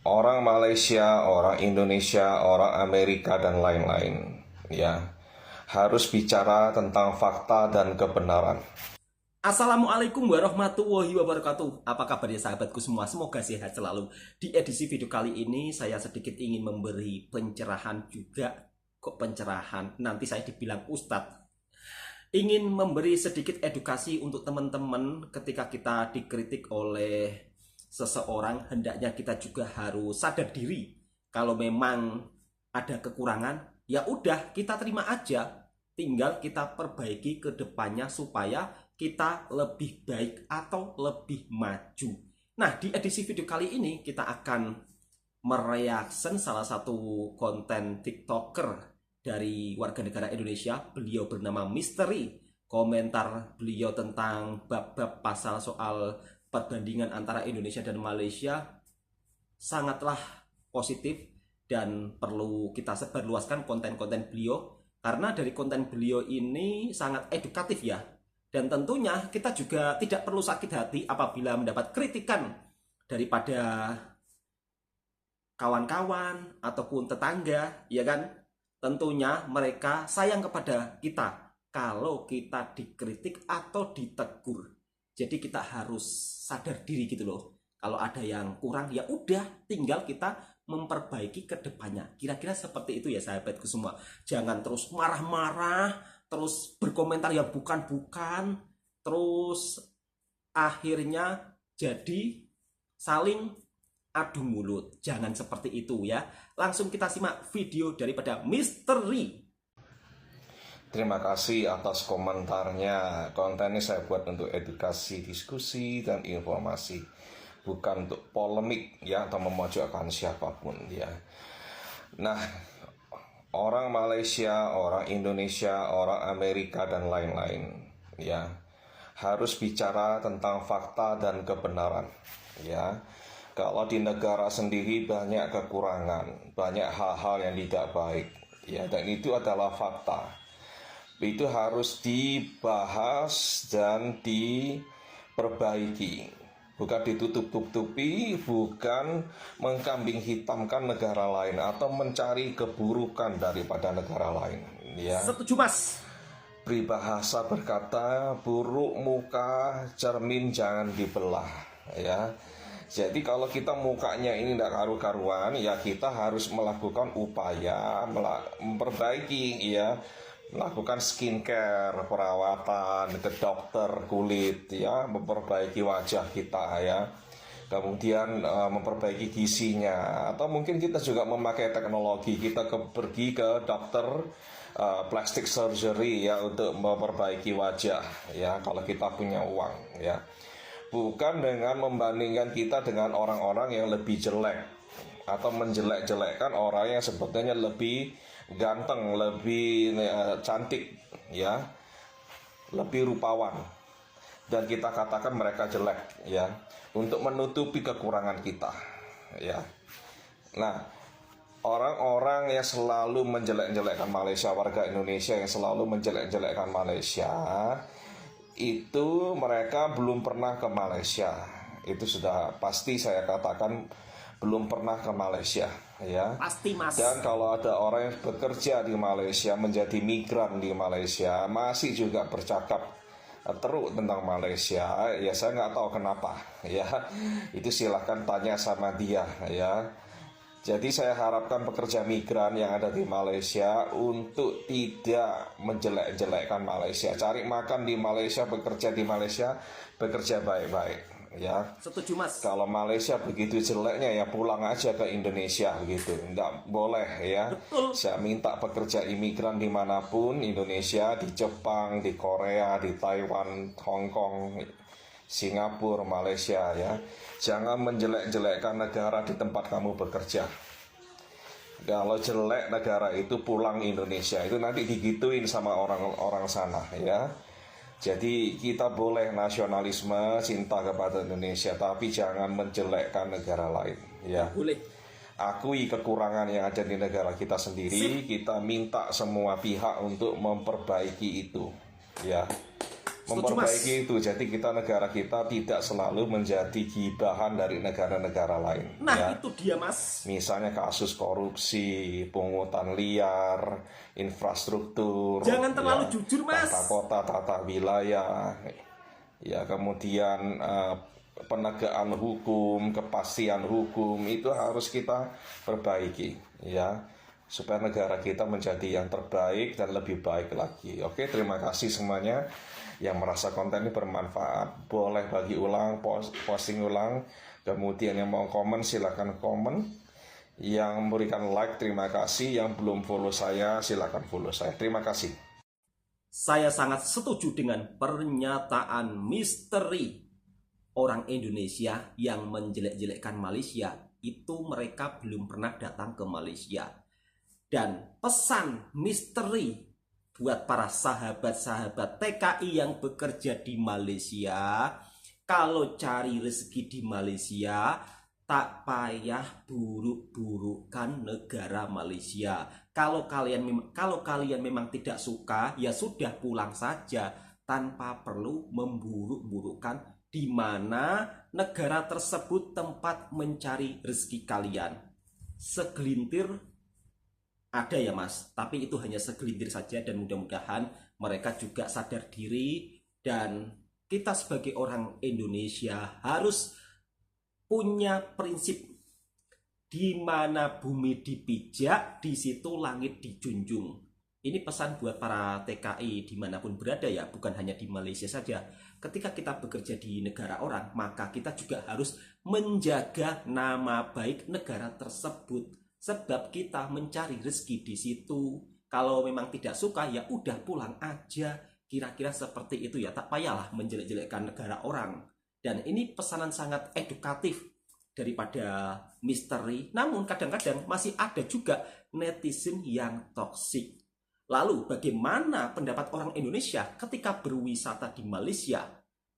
orang Malaysia, orang Indonesia, orang Amerika, dan lain-lain, ya, harus bicara tentang fakta dan kebenaran. Assalamualaikum warahmatullahi wabarakatuh. Apa kabarnya sahabatku semua? Semoga sehat selalu. Di edisi video kali ini saya sedikit ingin memberi pencerahan juga. Kok pencerahan? Nanti saya dibilang ustadz. Ingin memberi sedikit edukasi untuk teman-teman ketika kita dikritik oleh seseorang, hendaknya kita juga harus sadar diri. Kalau memang ada kekurangan, ya udah kita terima aja. Tinggal kita perbaiki ke depannya supaya kita lebih baik atau lebih maju. Nah, di edisi video kali ini kita akan mereaction salah satu konten TikToker dari warga negara Indonesia. Beliau bernama Misteri. Komentar beliau tentang bab-bab pasal soal perbandingan antara Indonesia dan Malaysia sangatlah positif dan perlu kita sebarluaskan konten-konten beliau karena dari konten beliau ini sangat edukatif ya. Dan tentunya kita juga tidak perlu sakit hati apabila mendapat kritikan daripada kawan-kawan ataupun tetangga, ya kan? Tentunya mereka sayang kepada kita kalau kita dikritik atau ditegur. Jadi kita harus sadar diri gitu loh. Kalau ada yang kurang ya udah tinggal kita memperbaiki ke depannya. Kira-kira seperti itu ya sahabatku semua. Jangan terus marah-marah, terus berkomentar yang bukan-bukan, terus akhirnya jadi saling adu mulut. Jangan seperti itu ya. Langsung kita simak video daripada Misteri. Terima kasih atas komentarnya. Konten ini saya buat untuk edukasi, diskusi, dan informasi, bukan untuk polemik ya atau memojokkan siapapun ya. Nah, orang Malaysia, orang Indonesia, orang Amerika, dan lain-lain ya harus bicara tentang fakta dan kebenaran ya. Kalau di negara sendiri banyak kekurangan, banyak hal-hal yang tidak baik ya, dan itu adalah fakta. Itu harus dibahas dan diperbaiki, bukan ditutup-tutupi, bukan mengkambing hitamkan negara lain atau mencari keburukan daripada negara lain ya. Setuju mas. Peribahasa berkata, buruk muka cermin jangan dibelah ya. Jadi kalau kita mukanya ini tidak karu-karuan ya, kita harus melakukan upaya memperbaiki ya, melakukan skincare, perawatan ke dokter kulit ya, memperbaiki wajah kita ya, kemudian memperbaiki gizinya, atau mungkin kita juga memakai teknologi, kita pergi ke dokter plastic surgery ya untuk memperbaiki wajah ya, kalau kita punya uang ya, bukan dengan membandingkan kita dengan orang-orang yang lebih jelek atau menjelek-jelekkan orang yang sebetulnya lebih ganteng, lebih cantik ya, lebih rupawan, dan kita katakan mereka jelek ya, untuk menutupi kekurangan kita ya. Nah, orang-orang yang selalu menjelek-jelekkan Malaysia, warga Indonesia yang selalu menjelek-jelekkan Malaysia, itu mereka belum pernah ke Malaysia. Itu sudah pasti saya katakan, belum pernah ke Malaysia ya. Pasti mas. Dan kalau ada orang yang bekerja di Malaysia, menjadi migran di Malaysia, masih juga bercakap teruk tentang Malaysia, ya saya nggak tahu kenapa ya. Itu silahkan tanya sama dia ya. Jadi saya harapkan pekerja migran yang ada di Malaysia untuk tidak menjelek-jelekkan Malaysia. Cari makan di Malaysia, bekerja di Malaysia, bekerja baik-baik ya. Setuju mas. Kalau Malaysia begitu jeleknya ya pulang aja ke Indonesia begitu. Nggak boleh ya. Betul. Saya minta pekerja imigran dimanapun, Indonesia, di Jepang, di Korea, di Taiwan, Hong Kong, Singapura, Malaysia ya, jangan menjelek-jelekkan negara di tempat kamu bekerja. Kalau jelek negara itu, pulang Indonesia, itu nanti digituin sama orang-orang sana ya. Jadi kita boleh nasionalisme, cinta kepada Indonesia, tapi jangan menjelekkan negara lain ya. Boleh. Akui kekurangan yang ada di negara kita sendiri. Kita minta semua pihak untuk memperbaiki itu ya. memperbaiki itu. Jadi negara kita tidak selalu menjadi gibahan dari negara-negara lain. Nah, ya. itu dia, Mas. Misalnya kasus korupsi, pungutan liar, infrastruktur. Jangan terlalu jujur, Mas. Tata kota, tata wilayah. Ya, kemudian penegakan hukum, kepastian hukum itu harus kita perbaiki, ya, supaya negara kita menjadi yang terbaik dan lebih baik lagi. Oke, terima kasih semuanya yang merasa konten ini bermanfaat. Boleh bagi ulang, posting ulang. Kemudian yang mau komen silakan komen. Yang memberikan like terima kasih. Yang belum follow saya silakan follow saya. Terima kasih. Saya sangat setuju dengan pernyataan misteri orang Indonesia yang menjelek-jelekkan Malaysia. Itu mereka belum pernah datang ke Malaysia. Dan pesan misteri buat para sahabat-sahabat TKI yang bekerja di Malaysia, kalau cari rezeki di Malaysia, tak payah buruk-burukkan negara Malaysia. Kalau kalian memang tidak suka, ya sudah pulang saja tanpa perlu memburuk-burukkan di mana negara tersebut tempat mencari rezeki kalian. Segelintir ada ya, Mas, tapi itu hanya segelintir saja, dan mudah-mudahan mereka juga sadar diri. Dan kita sebagai orang Indonesia harus punya prinsip, di mana bumi dipijak, di situ langit dijunjung. Ini pesan buat para TKI dimanapun berada ya, bukan hanya di Malaysia saja. Ketika kita bekerja di negara orang, maka kita juga harus menjaga nama baik negara tersebut. Sebab kita mencari rezeki di situ. Kalau memang tidak suka, ya udah pulang aja. Kira-kira seperti itu ya, tak payahlah menjelek-jelekkan negara orang. Dan ini pesanan sangat edukatif daripada misteri. Namun kadang-kadang masih ada juga netizen yang toksik. Lalu bagaimana pendapat orang Indonesia ketika berwisata di Malaysia?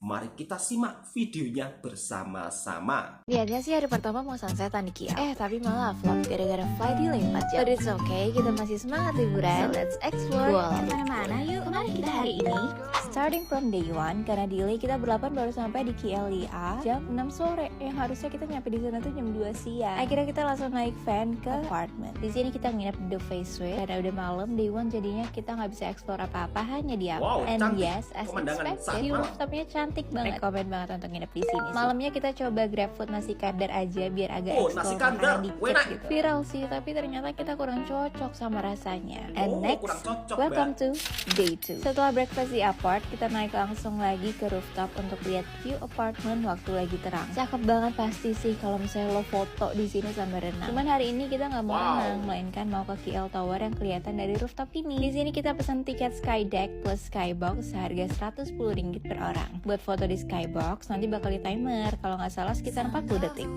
Mari kita simak videonya bersama-sama. Niatnya sih hari pertama mau sunsetan di KL, tapi malah flop gara-gara flight delay 4 jam. But it's okay, kita masih semangat liburan. So let's explore. Kemana-mana yuk, kemana kita hari ini? Starting from day one, karena delay kita berlapan baru sampai di KLIA jam 6 sore. Yang harusnya kita nyampe di sana tuh jam 2 siang. Akhirnya kita langsung naik van ke apartment. Di sini kita nginep di The Face Suite. Karena udah malam, day one jadinya kita nggak bisa explore apa-apa, hanya di apartment. Wow, And cantik. yes, as Pemandangan expected, sangat view malam. rooftopnya cantik banget. Rekomen banget untuk nginep di sini. Malamnya kita coba grab food nasi kandar aja biar agak Oh, explore nasi kandar, makanan dikit enak. gitu. Viral sih, tapi ternyata kita kurang cocok sama rasanya. And next, kurang cocok, welcome to day 2. Setelah breakfast di apart, kita naik langsung lagi ke rooftop untuk lihat view apartment waktu lagi terang. Cakep banget pasti sih kalau misalnya lo foto di sini sambil renang. Cuman hari ini kita nggak mau renang, melainkan mau ke KL Tower yang kelihatan dari rooftop ini. Di sini kita pesan tiket Skydeck plus Skybox seharga Rp110 per orang. Buat foto di Skybox nanti bakal di timer, kalau nggak salah sekitar 40 detik.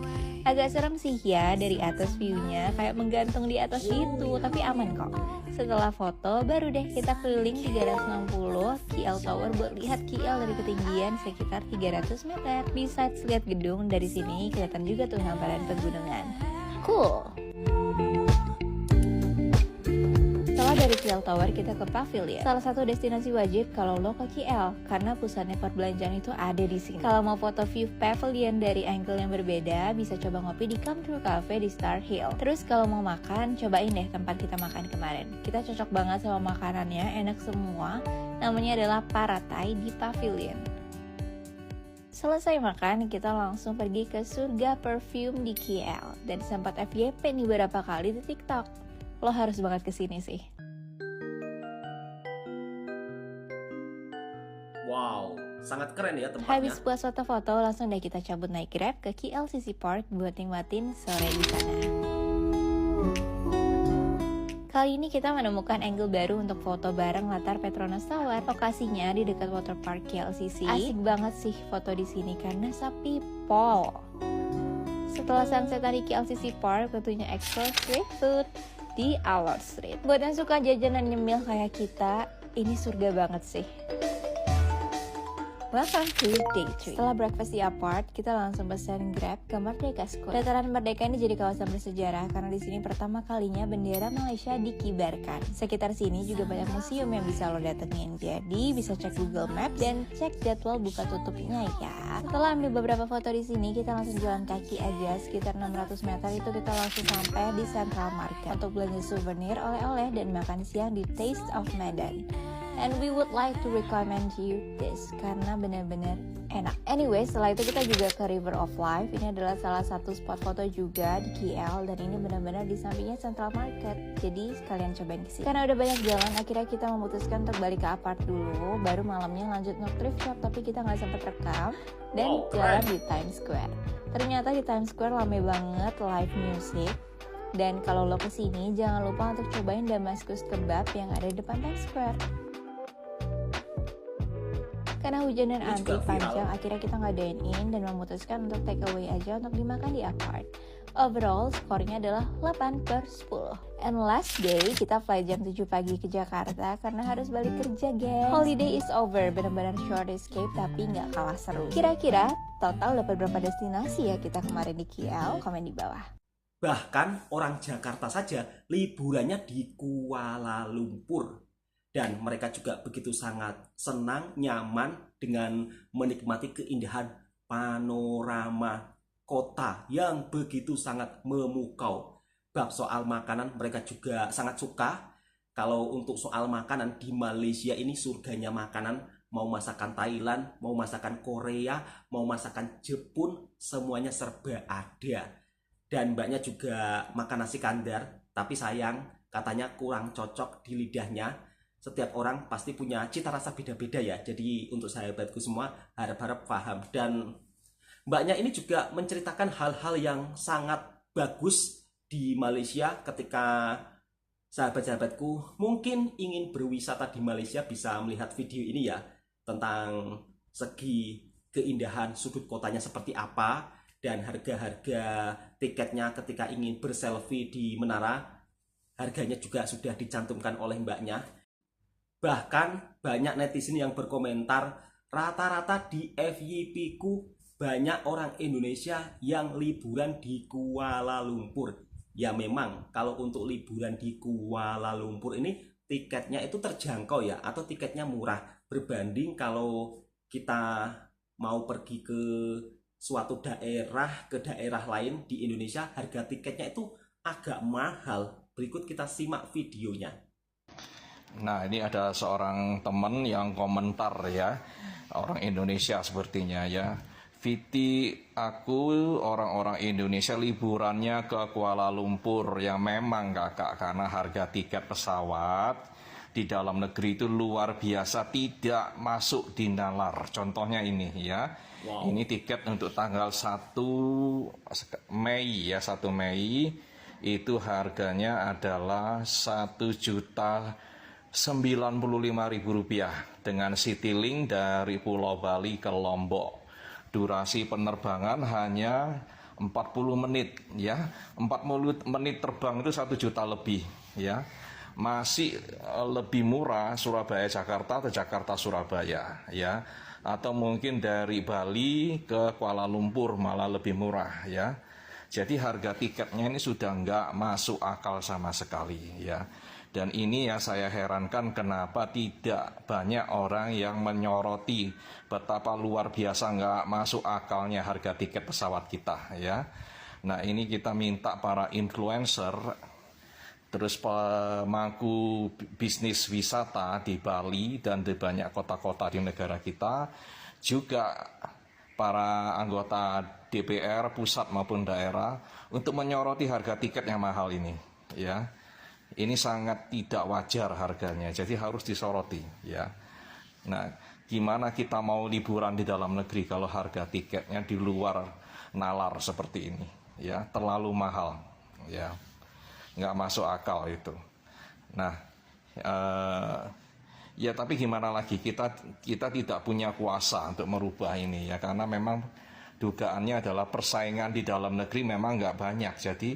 Agak serem sih ya dari atas view-nya, kayak menggantung di atas gitu, tapi aman kok. Setelah foto, baru deh kita keliling 360 KL Tower buat lihat KL dari ketinggian sekitar 300 meter. Besides lihat gedung, dari sini kelihatan juga tuh hamparan pegunungan. Cool! Setelah dari KL Tower kita ke Pavilion, salah satu destinasi wajib kalau lo ke KL karena pusatnya perbelanjaan itu ada di sini. Kalau mau foto view Pavilion dari angle yang berbeda, bisa coba ngopi di Come True Cafe di Star Hill. Terus kalau mau makan, cobain deh tempat kita makan kemarin. Kita cocok banget sama makanannya, enak semua. Namanya adalah Paratai di Pavilion. Selesai makan, kita langsung pergi ke Surga Perfume di KL dan sempat FYP nih beberapa kali di TikTok. Lo harus banget kesini sih. Wow, sangat keren ya tempatnya. Habis puas foto-foto, langsung deh kita cabut naik Grab ke KLCC Park buat nikmatin sore di sana. Kali ini kita menemukan angle baru untuk foto bareng latar Petronas Tower. Lokasinya di dekat Waterpark KLCC. Asik banget sih foto di sini karena sepi pol. Setelah sunset di KLCC Park, tentunya explore street food di Allard Street. Buat yang suka jajanan nyemil kayak kita, ini surga banget sih. Welcome to day 3. Setelah breakfast di apart, kita langsung pesan Grab ke Merdeka Square. Dataran Merdeka ini jadi kawasan bersejarah karena di sini pertama kalinya bendera Malaysia dikibarkan. Sekitar sini juga banyak museum yang bisa lo datengin. Jadi bisa cek Google Maps dan cek jadwal buka tutupnya ya. Setelah ambil beberapa foto di sini, kita langsung jalan kaki aja sekitar 600 meter itu kita langsung sampai di Central Market untuk belanja souvenir, oleh-oleh dan makan siang di Taste of Medan. And we would like to recommend you this karena benar-benar enak. Anyway, setelah itu kita juga ke River of Life. Ini adalah salah satu spot foto juga di KL dan ini benar-benar di sampingnya Central Market. Jadi sekalian cobain kesini. Karena udah banyak jalan, akhirnya kita memutuskan untuk balik ke apart dulu. Baru malamnya lanjut untuk thrift shop, tapi kita nggak sempat rekam dan jalan di Times Square. Ternyata di Times Square rame banget live music. Dan kalau lo kesini, jangan lupa untuk cobain Damaskus Kebab yang ada di depan Times Square. Karena hujan dan antri panjang, akhirnya kita nggak dine in dan memutuskan untuk take away aja untuk dimakan di apart. Overall, skornya adalah 8/10. And last day, kita fly jam 7 pagi ke Jakarta karena harus balik kerja, guys. Holiday is over, benar-benar short escape tapi nggak kalah seru. Kira-kira total dapat berapa destinasi ya kita kemarin di KL? Komen di bawah. Bahkan orang Jakarta saja liburannya di Kuala Lumpur. Dan mereka juga begitu sangat senang, nyaman dengan menikmati keindahan panorama kota yang begitu sangat memukau. Bab soal makanan mereka juga sangat suka. Kalau untuk soal makanan di Malaysia ini surganya makanan, mau masakan Thailand, mau masakan Korea, mau masakan Jepun, semuanya serba ada. Dan mbaknya juga makan nasi kandar, tapi sayang katanya kurang cocok di lidahnya. Setiap orang pasti punya cita rasa beda-beda ya. Jadi untuk sahabatku semua harap-harap paham. Dan mbaknya ini juga menceritakan hal-hal yang sangat bagus di Malaysia. Ketika sahabat-sahabatku mungkin ingin berwisata di Malaysia bisa melihat video ini ya. Tentang segi keindahan sudut kotanya seperti apa. Dan harga-harga tiketnya ketika ingin berselfie di menara. Harganya juga sudah dicantumkan oleh mbaknya. Bahkan banyak netizen yang berkomentar, rata-rata di FYP ku banyak orang Indonesia yang liburan di Kuala Lumpur. Ya memang kalau untuk liburan di Kuala Lumpur ini tiketnya itu terjangkau ya, atau tiketnya murah. Berbanding kalau kita mau pergi ke suatu daerah, ke daerah lain di Indonesia, harga tiketnya itu agak mahal. Berikut kita simak videonya. Nah, ini ada seorang teman yang komentar ya, orang Indonesia sepertinya ya. Viti, aku orang-orang Indonesia liburannya ke Kuala Lumpur. Ya memang kakak, karena harga tiket pesawat di dalam negeri itu luar biasa, tidak masuk di nalar. Contohnya ini ya, ini tiket untuk tanggal 1 Mei ya, 1 Mei itu harganya adalah Rp1.095.000 dengan Citylink dari Pulau Bali ke Lombok. Durasi penerbangan hanya 40 menit ya. 40 menit terbang itu 1 juta lebih ya. Masih lebih murah Surabaya Jakarta atau Jakarta Surabaya ya. Atau mungkin dari Bali ke Kuala Lumpur malah lebih murah ya. Jadi harga tiketnya ini sudah nggak masuk akal sama sekali ya. Dan ini ya saya herankan kenapa tidak banyak orang yang menyoroti betapa luar biasa nggak masuk akalnya harga tiket pesawat kita ya. Nah ini kita minta para influencer, terus pemangku bisnis wisata di Bali dan di banyak kota-kota di negara kita, juga para anggota DPR pusat maupun daerah untuk menyoroti harga tiket yang mahal ini ya. Ini sangat tidak wajar harganya, jadi harus disoroti ya. Nah, gimana kita mau liburan di dalam negeri kalau harga tiketnya di luar nalar seperti ini ya, terlalu mahal ya, nggak masuk akal itu. Nah, ya tapi gimana lagi, kita tidak punya kuasa untuk merubah ini ya, karena memang dugaannya adalah persaingan di dalam negeri memang nggak banyak, jadi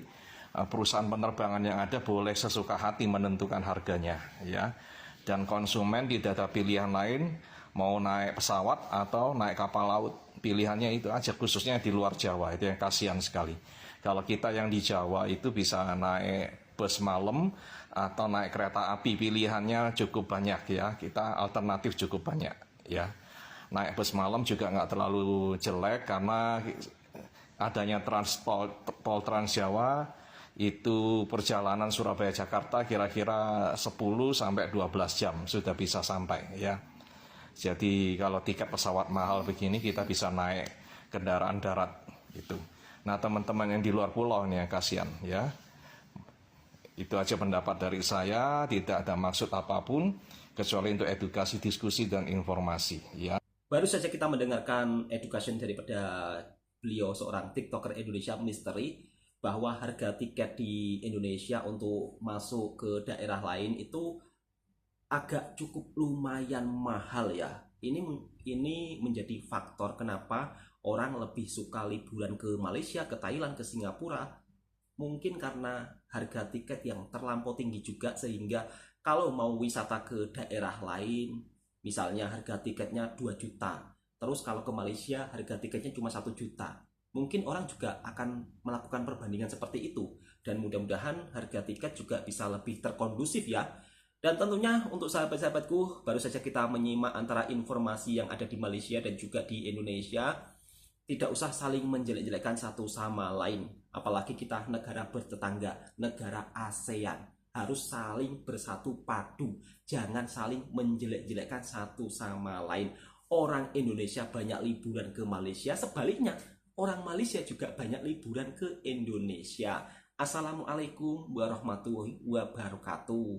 perusahaan penerbangan yang ada boleh sesuka hati menentukan harganya ya, dan konsumen tidak ada pilihan lain mau naik pesawat atau naik kapal laut. Pilihannya itu aja, khususnya di luar Jawa, itu yang kasihan sekali. Kalau kita yang di Jawa itu bisa naik bus malam atau naik kereta api, pilihannya cukup banyak ya, kita alternatif cukup banyak ya. Naik bus malam juga nggak terlalu jelek karena adanya Tol Trans Jawa, itu perjalanan Surabaya-Jakarta kira-kira 10 sampai 12 jam sudah bisa sampai ya. Jadi kalau tiket pesawat mahal begini kita bisa naik kendaraan darat gitu. Nah teman-teman yang di luar pulau nih kasihan ya. Itu aja pendapat dari saya, tidak ada maksud apapun kecuali untuk edukasi, diskusi, dan informasi ya. Baru saja kita mendengarkan education daripada beliau, seorang TikToker Indonesia Misteri, bahwa harga tiket di Indonesia untuk masuk ke daerah lain itu agak cukup lumayan mahal ya. Ini menjadi faktor kenapa orang lebih suka liburan ke Malaysia, ke Thailand, ke Singapura. Mungkin karena harga tiket yang terlampau tinggi juga, sehingga kalau mau wisata ke daerah lain, misalnya harga tiketnya 2 juta, terus kalau ke Malaysia harga tiketnya cuma 1 juta. Mungkin orang juga akan melakukan perbandingan seperti itu. Dan mudah-mudahan harga tiket juga bisa lebih terkondusif ya. Dan tentunya untuk sahabat-sahabatku, baru saja kita menyimak antara informasi yang ada di Malaysia dan juga di Indonesia. Tidak usah saling menjelek-jelekan satu sama lain. Apalagi kita negara bertetangga, negara ASEAN. Harus saling bersatu padu, jangan saling menjelek-jelekkan satu sama lain. Orang Indonesia banyak liburan ke Malaysia, sebaliknya orang Malaysia juga banyak liburan ke Indonesia. Assalamualaikum warahmatullahi wabarakatuh.